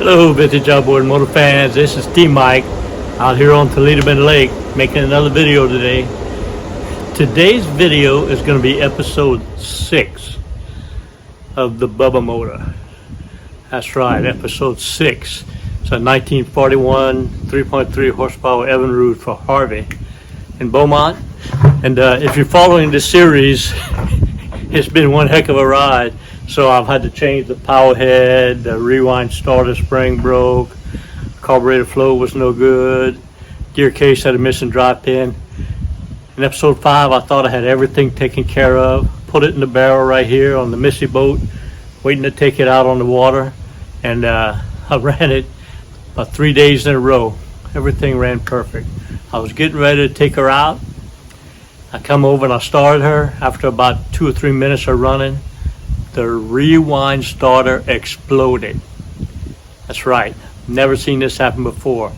Hello, vintage outboard motor fans. This is T Mike out here on Toledo Bend Lake making another video today. Today's video is going to be episode 6 of the Bubba motor. That's right, episode 6. It's a 1941 3.3 horsepower Evinrude for Harvey in Beaumont. And if you're following this series, it's been one heck of a ride. So I've had to change the power head, the rewind starter spring broke, carburetor flow was no good, gear case had a missing drive pin. In episode 5, I thought I had everything taken care of. Put it in the barrel right here on the Missy boat, waiting to take it out on the water. And I ran it about 3 days in a row. Everything ran perfect. I was getting ready to take her out. I come over and I started her. After about 2 or 3 minutes of running, the rewind starter exploded. That's right, never seen this happen before.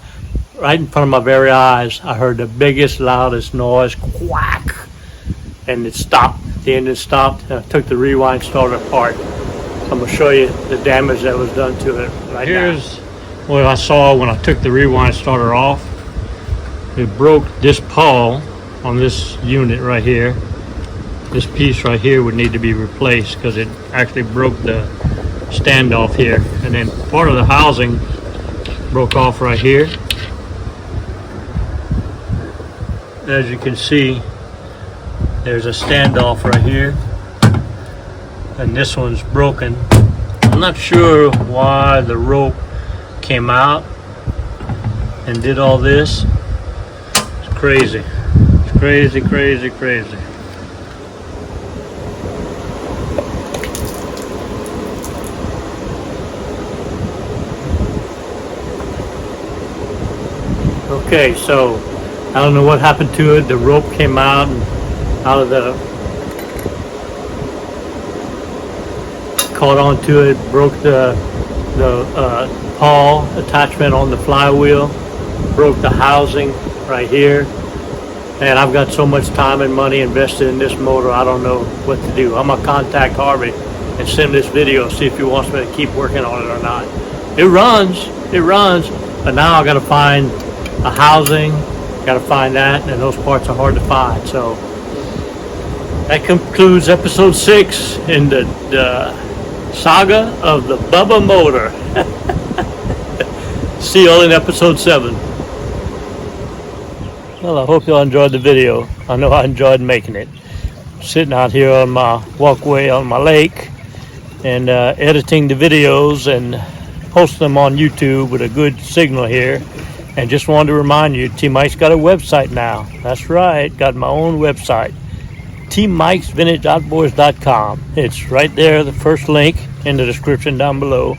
Right in front of my very eyes, I heard the biggest, loudest noise, quack, and it stopped. The engine stopped, and I took the rewind starter apart. I'm gonna show you the damage that was done to it right now. Here's what I saw when I took the rewind starter off. It broke this pawl on this unit right here. This piece right here would need to be replaced because it actually broke the standoff here, and then part of the housing broke off right here. As you can see, there's a standoff right here, and this one's broken. I'm not sure why the rope came out and did all this. It's crazy. It's crazy, crazy, crazy. Okay, so I don't know what happened to it. The rope came out and out of the, caught onto it, broke the pawl attachment on the flywheel, broke the housing right here. And I've got so much time and money invested in this motor, I don't know what to do. I'm gonna contact Harvey and send this video, see if he wants me to keep working on it or not. It runs, but now I gotta find a housing, gotta find that, and those parts are hard to find. So that concludes episode 6 in the saga of the Bubba motor. See y'all in episode 7. Well, I hope y'all enjoyed the video. I know I enjoyed making it. Sitting out here on my walkway on my lake and editing the videos and posting them on YouTube with a good signal here. And just wanted to remind you, T Mike's got a website now. That's right, got my own website, tmikesvintageoutboards.com. It's right there, the first link in the description down below.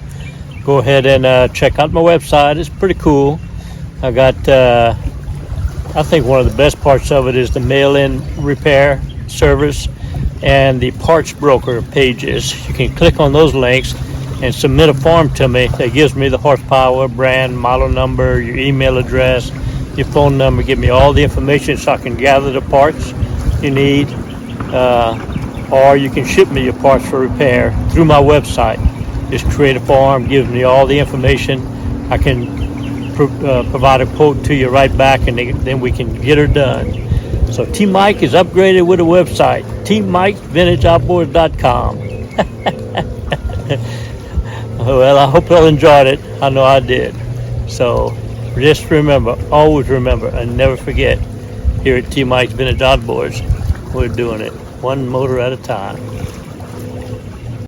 Go ahead and check out my website. It's pretty cool. I got, I think one of the best parts of it is the mail-in repair service and the parts broker pages. You can click on those links and submit a form to me that gives me the horsepower, brand, model number, your email address, your phone number. Give me all the information so I can gather the parts you need, or you can ship me your parts for repair through my website. Just create a form, gives me all the information. I can provide a quote to you right back, and then we can get her done. So T Mike is upgraded with a website, tmikesvintageoutboards.com. Well, I hope y'all enjoyed it. I know I did. So just remember, always remember, and never forget, here at T Mike's Vintage Outboards, we're doing it one motor at a time.